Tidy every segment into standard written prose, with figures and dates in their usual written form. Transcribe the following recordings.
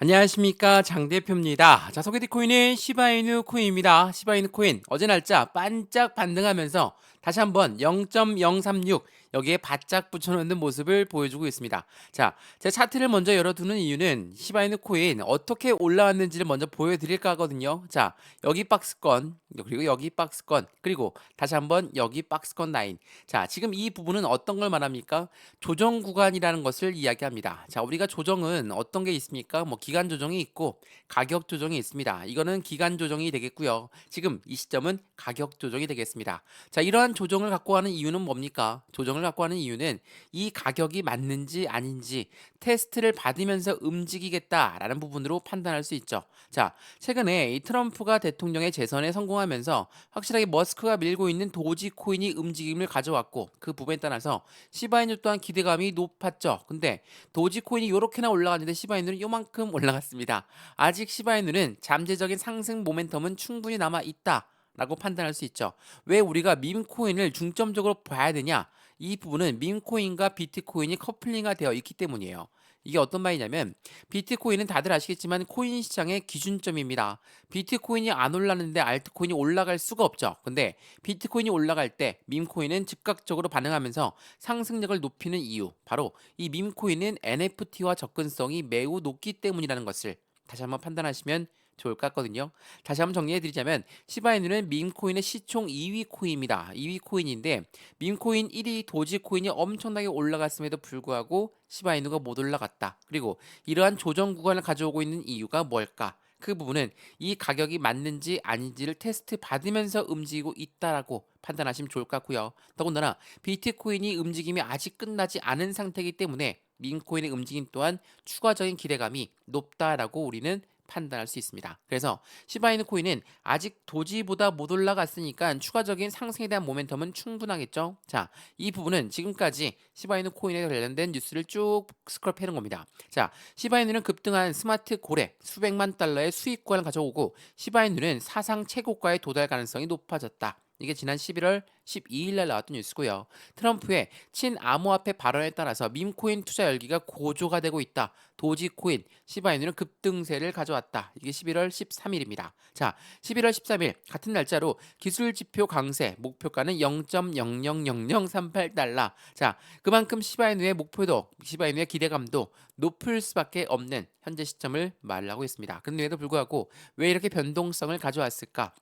안녕하십니까, 장 대표입니다. 자, 소개팅 코인은 시바이누 코인입니다. 시바이누 코인 어제 날짜 반짝 반등하면서 다시 한번 0.036 여기에 바짝 붙여놓는 모습을 보여주고 있습니다. 자, 제 차트를 먼저 열어두는 이유는 시바이누 코인 어떻게 올라왔는지를 먼저 보여드릴까 하거든요. 자, 여기 박스권, 그리고 여기 박스권, 그리고 다시 한번 여기 박스권 라인. 자, 지금 이 부분은 어떤 걸 말합니까? 조정 구간이라는 것을 이야기합니다. 자, 우리가 조정은 어떤 게 있습니까? 뭐 기간 조정이 있고 가격 조정이 있습니다. 이거는 기간 조정이 되겠고요. 지금 이 시점은 가격 조정이 되겠습니다. 자, 이러한 조정을 갖고 하는 이유는 뭡니까? 조정을 갖고 하는 이유는 이 가격이 맞는지 아닌지 테스트를 받으면서 움직이겠다라는 부분으로 판단할 수 있죠. 자, 최근에 이 트럼프가 대통령의 재선에 성공하면서 확실하게 머스크가 밀고 있는 도지코인이 움직임을 가져왔고 그 부분에 따라서 시바이누 또한 기대감이 높았죠. 근데 도지코인이 이렇게나 올라갔는데 시바이누는 요만큼 올라갔습니다. 아직 시바이누는 잠재적인 상승 모멘텀은 충분히 남아 있다. 라고 판단할 수 있죠. 왜 우리가 밈코인을 중점적으로 봐야 되냐? 이 부분은 밈코인과 비트코인이 커플링가 되어 있기 때문이에요. 이게 어떤 말이냐면 비트코인은 다들 아시겠지만 코인 시장의 기준점입니다. 비트코인이 안 올랐는데 알트코인이 올라갈 수가 없죠. 근데 비트코인이 올라갈 때 밈코인은 즉각적으로 반응하면서 상승력을 높이는 이유, 바로 이 밈코인은 NFT와 접근성이 매우 높기 때문이라는 것을 다시 한번 판단하시면 좋을 것 같거든요. 다시 한번 정리해드리자면 시바이누는 밈코인의 시총 2위 코인입니다. 2위 코인인데 밈코인 1위 도지코인이 엄청나게 올라갔음에도 불구하고 시바이누가 못 올라갔다. 그리고 이러한 조정 구간을 가져오고 있는 이유가 뭘까? 그 부분은 이 가격이 맞는지 아닌지를 테스트 받으면서 움직이고 있다라고 판단하시면 좋을 것 같고요. 더군다나 비트코인이 움직임이 아직 끝나지 않은 상태이기 때문에 밈코인의 움직임 또한 추가적인 기대감이 높다라고 우리는 판단할 수 있습니다. 그래서 시바이누 코인은 아직 도지보다 못 올라갔으니까 추가적인 상승에 대한 모멘텀은 충분하겠죠. 자, 이 부분은 지금까지 시바이누 코인에 관련된 뉴스를 쭉 스크롤 해놓은 겁니다. 자, 시바이누는 급등한 스마트 고래 수백만 달러의 수익권을 가져오고 시바이누는 사상 최고가에 도달 가능성이 높아졌다. 이게 지난 11월 12일 날 나왔던 뉴스고요. 트럼프의 친암호화폐 발언에 따라서 밈코인 투자 열기가 고조가 되고 있다. 도지코인, 시바이누는 급등세를 가져왔다. 이게 11월 13일입니다. 자, 11월 13일 같은 날짜로 기술 지표 강세, 목표가는 0.000038달러. 자, 그만큼 시바이누의 목표도, 시바이누의 기대감도 높을 수밖에 없는 현재 시점을 말하고 있습니다. 그런데에도 불구하고 왜 이렇게 변동성을 가져왔을까?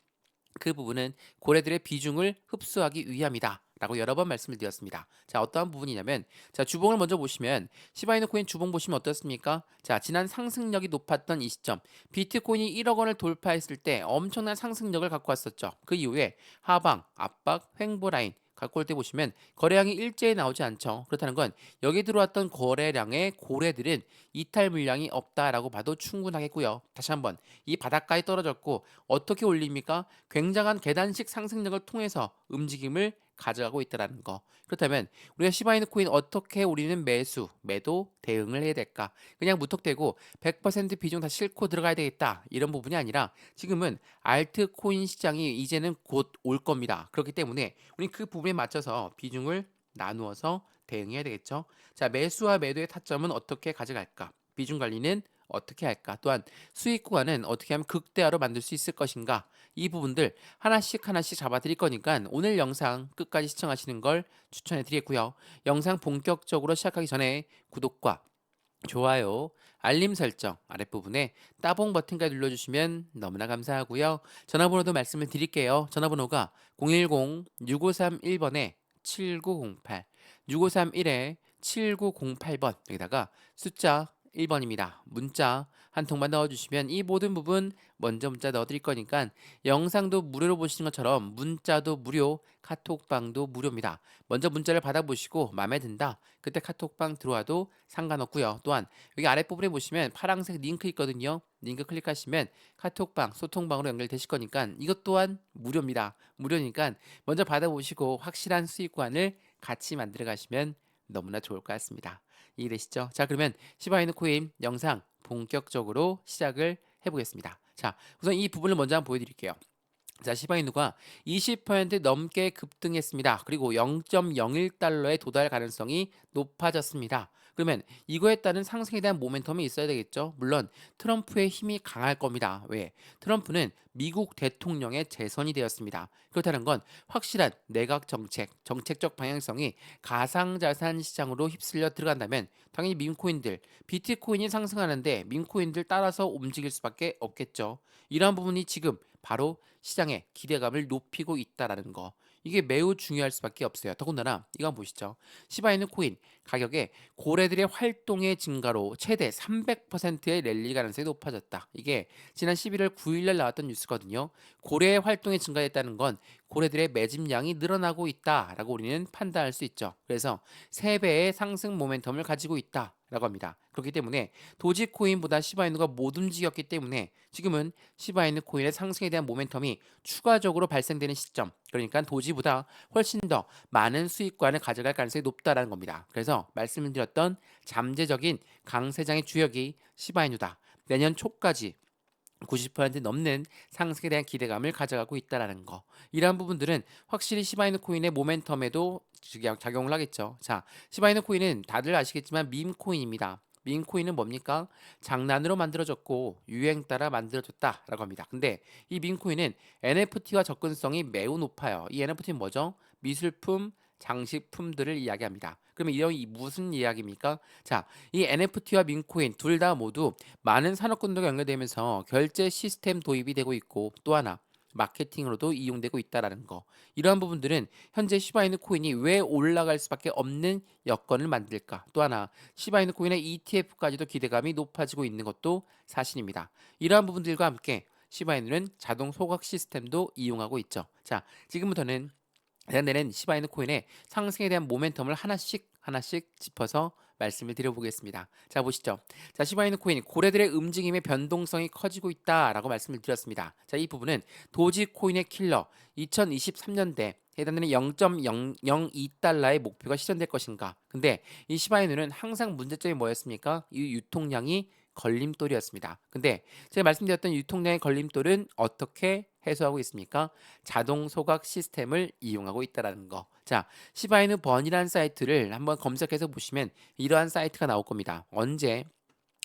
그 부분은 고래들의 비중을 흡수하기 위함이다. 라고 여러 번 말씀을 드렸습니다. 자, 어떠한 부분이냐면, 자, 주봉을 먼저 보시면, 시바이누 코인 주봉 보시면 어떻습니까? 자, 지난 상승력이 높았던 이 시점, 비트코인이 1억 원을 돌파했을 때 엄청난 상승력을 갖고 왔었죠. 그 이후에 하방, 압박, 횡보 라인, 갖고 올 때 보시면 거래량이 일제히 나오지 않죠. 그렇다는 건 여기 들어왔던 거래량의 고래들은 이탈 물량이 없다라고 봐도 충분하겠고요. 다시 한번 이 바닥까지 떨어졌고 어떻게 올립니까? 굉장한 계단식 상승력을 통해서 움직임을 가져가고 있다는 거. 그렇다면 우리가 시바이누 코인 어떻게 우리는 매수, 매도, 대응을 해야 될까? 그냥 무턱대고 100% 비중 다 싣고 들어가야 되겠다. 이런 부분이 아니라 지금은 알트코인 시장이 이제는 곧 올 겁니다. 그렇기 때문에 우리 그 부분에 맞춰서 비중을 나누어서 대응해야 되겠죠. 자, 매수와 매도의 타점은 어떻게 가져갈까? 비중 관리는 어떻게 할까? 또한 수익 구간은 어떻게 하면 극대화로 만들 수 있을 것인가? 이 부분들 하나씩 하나씩 잡아드릴 거니까 오늘 영상 끝까지 시청하시는 걸 추천해 드리겠고요. 영상 본격적으로 시작하기 전에 구독과 좋아요, 알림 설정 아랫부분에 따봉 버튼까지 눌러주시면 너무나 감사하고요. 전화번호도 말씀을 드릴게요. 전화번호가 010-6531번에 7908, 6531에 7908번 여기다가 숫자 1번입니다. 문자 한 통만 넣어주시면 이 모든 부분 먼저 문자 넣어드릴 거니까 영상도 무료로 보시는 것처럼 문자도 무료, 카톡방도 무료입니다. 먼저 문자를 받아보시고 마음에 든다. 그때 카톡방 들어와도 상관없고요. 또한 여기 아랫부분에 보시면 파란색 링크 있거든요. 링크 클릭하시면 카톡방, 소통방으로 연결되실 거니까 이것 또한 무료입니다. 무료니까 먼저 받아보시고 확실한 수익관을 같이 만들어 가시면 너무나 좋을 것 같습니다. 이해되시죠? 자, 그러면 시바이누 코인 영상 본격적으로 시작을 해보겠습니다. 자, 우선 이 부분을 먼저 한번 보여드릴게요. 자, 시바이누가 20% 넘게 급등했습니다. 그리고 0.01달러에 도달 가능성이 높아졌습니다. 그러면 이거에 따른 상승에 대한 모멘텀이 있어야 되겠죠. 물론 트럼프의 힘이 강할 겁니다. 왜? 트럼프는 미국 대통령의 재선이 되었습니다. 그렇다는 건 확실한 내각 정책, 정책적 방향성이 가상자산 시장으로 휩쓸려 들어간다면 당연히 밈코인들, 비트코인이 상승하는데 밈코인들 따라서 움직일 수밖에 없겠죠. 이러한 부분이 지금 바로 시장의 기대감을 높이고 있다라는 거. 이게 매우 중요할 수밖에 없어요. 더군다나 이거 한번 보시죠. 시바이누 코인 가격에 고래들의 활동의 증가로 최대 300%의 랠리 가능성이 높아졌다. 이게 지난 11월 9일날 나왔던 뉴스거든요. 고래의 활동이 증가했다는 건 고래들의 매집량이 늘어나고 있다라고 우리는 판단할 수 있죠. 그래서 3배의 상승 모멘텀을 가지고 있다라고 합니다. 그렇기 때문에 도지코인보다 시바이누가 못 움직였기 때문에 지금은 시바이누 코인의 상승에 대한 모멘텀이 추가적으로 발생되는 시점, 그러니까 도지보다 훨씬 더 많은 수익권을 가져갈 가능성이 높다라는 겁니다. 그래서 말씀을 드렸던 잠재적인 강세장의 주역이 시바이누다. 내년 초까지 90% 넘는 상승에 대한 기대감을 가져가고 있다라는 거. 이러한 부분들은 확실히 시바이누 코인의 모멘텀에도 작용을 하겠죠. 자, 시바이누 코인은 다들 아시겠지만 밈 코인입니다. 밈 코인은 뭡니까? 장난으로 만들어졌고 유행 따라 만들어졌다라고 합니다. 근데 이 밈 코인은 NFT와 접근성이 매우 높아요. 이 NFT는 뭐죠? 미술품, 장식품들을 이야기합니다. 그러면 이런 무슨 이야기입니까? 자, 이 NFT와 밈코인 둘 다 모두 많은 산업군도가 연결되면서 결제 시스템 도입이 되고 있고 또 하나 마케팅으로도 이용되고 있다라는 거. 이러한 부분들은 현재 시바이누 코인이 왜 올라갈 수밖에 없는 여건을 만들까? 또 하나 시바이누 코인의 ETF까지도 기대감이 높아지고 있는 것도 사실입니다. 이러한 부분들과 함께 시바이누는 자동 소각 시스템도 이용하고 있죠. 자, 지금부터는 내년에는 시바이누 코인의 상승에 대한 모멘텀을 하나씩 짚어서 말씀을 드려보겠습니다. 자, 보시죠. 자, 시바이누 코인 고래들의 움직임의 변동성이 커지고 있다라고 말씀을 드렸습니다. 자, 이 부분은 도지 코인의 킬러 2023년대 해당되는 0.002달러의 목표가 실현될 것인가? 근데 이 시바이누는 항상 문제점이 뭐였습니까? 이 유통량이 걸림돌이었습니다. 근데 제가 말씀드렸던 유통량의 걸림돌은 어떻게 해소하고 있습니까? 자동 소각 시스템을 이용하고 있다라는 거. 자, 시바이누 번이라는 사이트를 한번 검색해서 보시면 이러한 사이트가 나올 겁니다. 언제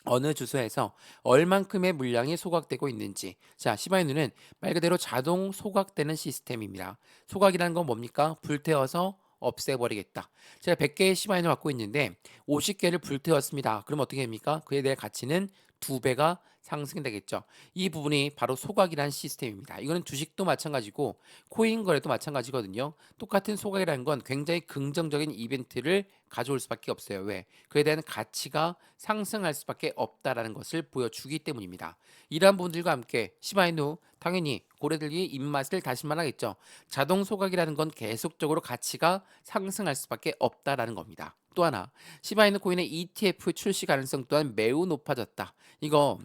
어느 주소에서 얼만큼의 물량이 소각되고 있는지. 자, 시바이누는 말 그대로 자동 소각되는 시스템입니다. 소각이라는 건 뭡니까? 불태워서 없애버리겠다. 제가 100개의 시바이누 갖고 있는데 50개를 불태웠습니다. 그럼 어떻게 됩니까? 그에 대한 가치는 2배가 상승되겠죠. 이 부분이 바로 소각이라는 시스템입니다. 이거는 주식도 마찬가지고 코인 거래도 마찬가지거든요. 똑같은 소각이라는 건 굉장히 긍정적인 이벤트를 가져올 수밖에 없어요. 왜? 그에 대한 가치가 상승할 수밖에 없다라는 것을 보여주기 때문입니다. 이러한 부분들과 함께 시바이누 당연히 고래들이 입맛을 다시만 하겠죠. 자동 소각이라는 건 계속적으로 가치가 상승할 수밖에 없다라는 겁니다. 또 하나 시바이누 코인의 ETF 출시 가능성 또한 매우 높아졌다. 이거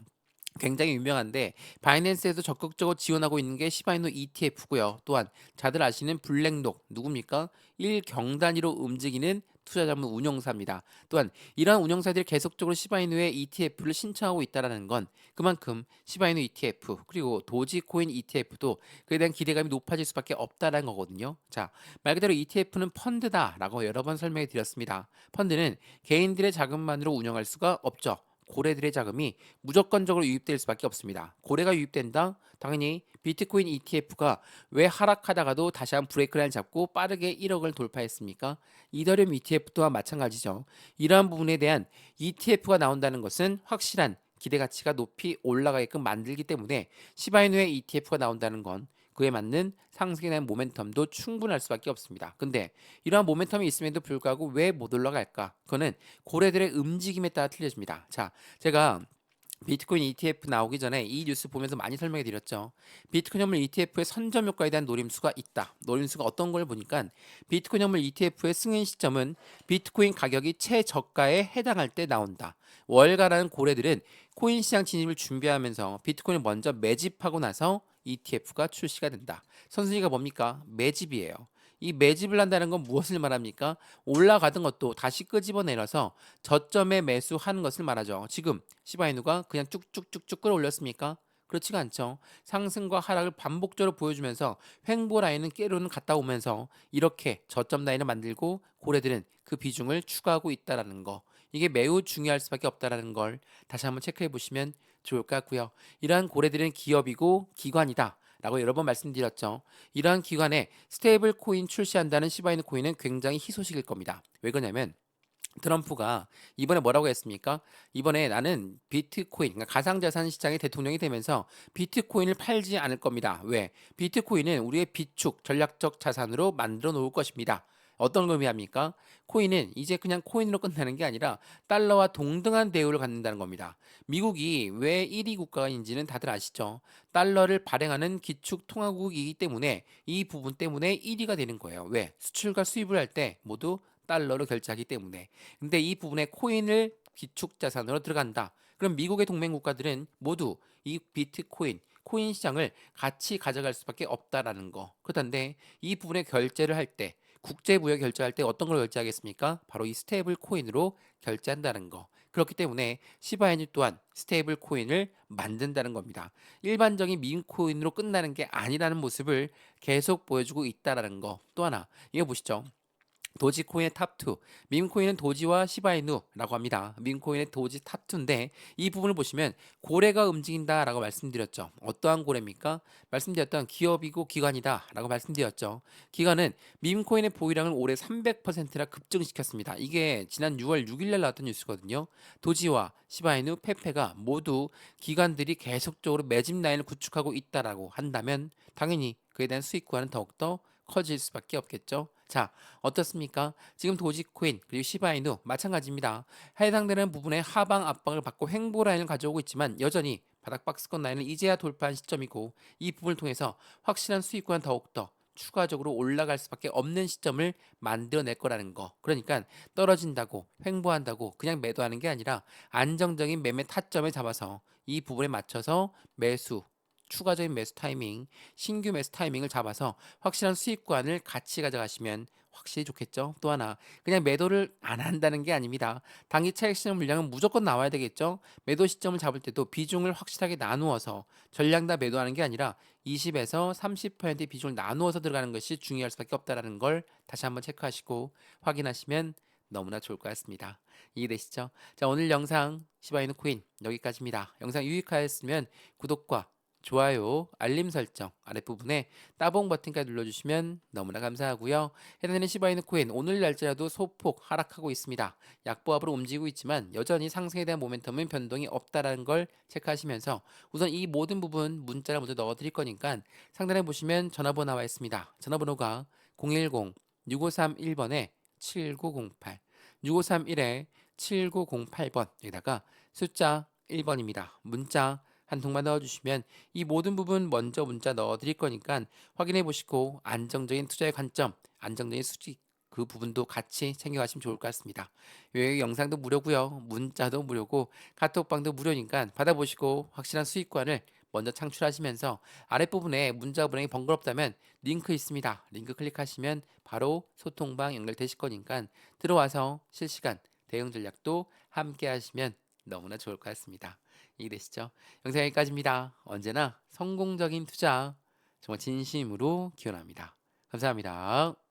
굉장히 유명한데 바이낸스에도 적극적으로 지원하고 있는 게 시바이누 ETF고요. 또한 다들 아시는 블랙록 누굽니까? 1경 단위로 움직이는 투자자문 운용사입니다. 또한 이러한 운용사들이 계속적으로 시바이누의 ETF를 신청하고 있다는 건 그만큼 시바이누 ETF 그리고 도지코인 ETF도 그에 대한 기대감이 높아질 수밖에 없다는 거거든요. 자, 말 그대로 ETF는 펀드다라고 여러 번 설명해 드렸습니다. 펀드는 개인들의 자금만으로 운영할 수가 없죠. 고래들의 자금이 무조건적으로 유입될 수밖에 없습니다. 고래가 유입된다? 당연히 비트코인 ETF가 왜 하락하다가도 다시 한 브레이크 라인 잡고 빠르게 1억을 돌파했습니까? 이더리움 ETF 또한 마찬가지죠. 이러한 부분에 대한 ETF가 나온다는 것은 확실한 기대 가치가 높이 올라가게끔 만들기 때문에 시바이누의 ETF가 나온다는 건 그에 맞는 상승에 대한 모멘텀도 충분할 수밖에 없습니다. 근데 이러한 모멘텀이 있음에도 불구하고 왜 못 올라갈까? 그거는 고래들의 움직임에 따라 틀려집니다. 자, 제가 비트코인 ETF 나오기 전에 이 뉴스 보면서 많이 설명해 드렸죠. 비트코인 현물 ETF의 선점 효과에 대한 노림수가 있다. 노림수가 어떤 걸 보니까 비트코인 현물 ETF의 승인 시점은 비트코인 가격이 최저가에 해당할 때 나온다. 월가라는 고래들은 코인 시장 진입을 준비하면서 비트코인을 먼저 매집하고 나서 ETF가 출시가 된다. 선순위가 뭡니까? 매집이에요. 이 매집을 한다는 건 무엇을 말합니까? 올라가던 것도 다시 끄집어내려서 저점에 매수하는 것을 말하죠. 지금 시바이누가 그냥 쭉쭉쭉쭉 끌어올렸습니까? 그렇지가 않죠. 상승과 하락을 반복적으로 보여주면서 횡보 라인은 깨로는 갔다 오면서 이렇게 저점 라인을 만들고 고래들은 그 비중을 추가하고 있다라는 거. 이게 매우 중요할 수밖에 없다라는 걸 다시 한번 체크해 보시면 좋을 것 같고요. 이러한 고래들은 기업이고 기관이다. 라고 여러 번 말씀드렸죠. 이러한 기관에 스테이블 코인 출시한다는 시바이누 코인은 굉장히 희소식일 겁니다. 왜 그러냐면 트럼프가 이번에 뭐라고 했습니까? 이번에 나는 비트코인, 그러니까 가상자산 시장의 대통령이 되면서 비트코인을 팔지 않을 겁니다. 왜? 비트코인은 우리의 비축, 전략적 자산으로 만들어 놓을 것입니다. 어떤 걸 의미합니까? 코인은 이제 그냥 코인으로 끝나는 게 아니라 달러와 동등한 대우를 갖는다는 겁니다. 미국이 왜 1위 국가인지는 다들 아시죠? 달러를 발행하는 기축 통화국이기 때문에 이 부분 때문에 1위가 되는 거예요. 왜? 수출과 수입을 할 때 모두 달러로 결제하기 때문에. 근데 이 부분에 코인을 기축 자산으로 들어간다. 그럼 미국의 동맹 국가들은 모두 이 비트코인, 코인 시장을 같이 가져갈 수밖에 없다라는 거. 그런데 이 부분에 결제를 할 때, 국제 무역 결제할 때 어떤 걸 결제하겠습니까? 바로 이 스테이블 코인으로 결제한다는 거. 그렇기 때문에 시바이누 또한 스테이블 코인을 만든다는 겁니다. 일반적인 밈 코인으로 끝나는 게 아니라는 모습을 계속 보여주고 있다라는 거. 또 하나, 이거 보시죠. 도지코인의 탑2, 밈코인은 도지와 시바이누라고 합니다. 밈코인의 도지 탑2인데 이 부분을 보시면 고래가 움직인다라고 말씀드렸죠. 어떠한 고래입니까? 말씀드렸던 기업이고 기관이다라고 말씀드렸죠. 기관은 밈코인의 보유량을 올해 300%나 급증시켰습니다. 이게 지난 6월 6일 날 나왔던 뉴스거든요. 도지와 시바이누, 페페가 모두 기관들이 계속적으로 매집 라인을 구축하고 있다라고 한다면 당연히 그에 대한 수익과는 더욱더 커질 수밖에 없겠죠. 자, 어떻습니까? 지금 도지코인 그리고 시바이누 마찬가지입니다. 해당되는 부분에 하방 압박을 받고 횡보 라인을 가져오고 있지만 여전히 바닥 박스권 라인을 이제야 돌파한 시점이고 이 부분을 통해서 확실한 수익과는 더욱더 추가적으로 올라갈 수밖에 없는 시점을 만들어낼 거라는 거. 그러니까 떨어진다고 횡보한다고 그냥 매도하는 게 아니라 안정적인 매매 타점을 잡아서 이 부분에 맞춰서 매수 추가적인 매수 타이밍, 신규 매수 타이밍을 잡아서 확실한 수익관을 같이 가져가시면 확실히 좋겠죠. 또 하나, 그냥 매도를 안 한다는 게 아닙니다. 단기 차익 실현 물량은 무조건 나와야 되겠죠. 매도 시점을 잡을 때도 비중을 확실하게 나누어서 전량 다 매도하는 게 아니라 20에서 30%의 비중을 나누어서 들어가는 것이 중요할 수밖에 없다는 걸 다시 한번 체크하시고 확인하시면 너무나 좋을 것 같습니다. 이해되시죠? 자, 오늘 영상 시바이누 코인 여기까지입니다. 영상 유익하였으면 구독과 좋아요, 알림 설정 아랫부분에 따봉 버튼까지 눌러주시면 너무나 감사하고요. 해당되는 시바이누 코인 오늘 날짜라도 소폭 하락하고 있습니다. 약보합으로 움직이고 있지만 여전히 상승에 대한 모멘텀은 변동이 없다라는 걸 체크하시면서 우선 이 모든 부분 문자를 먼저 넣어드릴 거니까 상단에 보시면 전화번호 나와 있습니다. 전화번호가 010-6531번에 7908 6531에 7908번 여기다가 숫자 1번입니다. 문자 한 통만 넣어주시면 이 모든 부분 먼저 문자 넣어드릴 거니까 확인해 보시고 안정적인 투자의 관점, 안정적인 수직 그 부분도 같이 챙겨가시면 좋을 것 같습니다. 이 영상도 무료고요. 문자도 무료고 카톡방도 무료니까 받아보시고 확실한 수익관을 먼저 창출하시면서 아랫부분에 문자 보내기 번거롭다면 링크 있습니다. 링크 클릭하시면 바로 소통방 연결되실 거니까 들어와서 실시간 대응 전략도 함께 하시면 너무나 좋을 것 같습니다. 이해되시죠? 영상 여기까지입니다. 언제나 성공적인 투자 정말 진심으로 기원합니다. 감사합니다.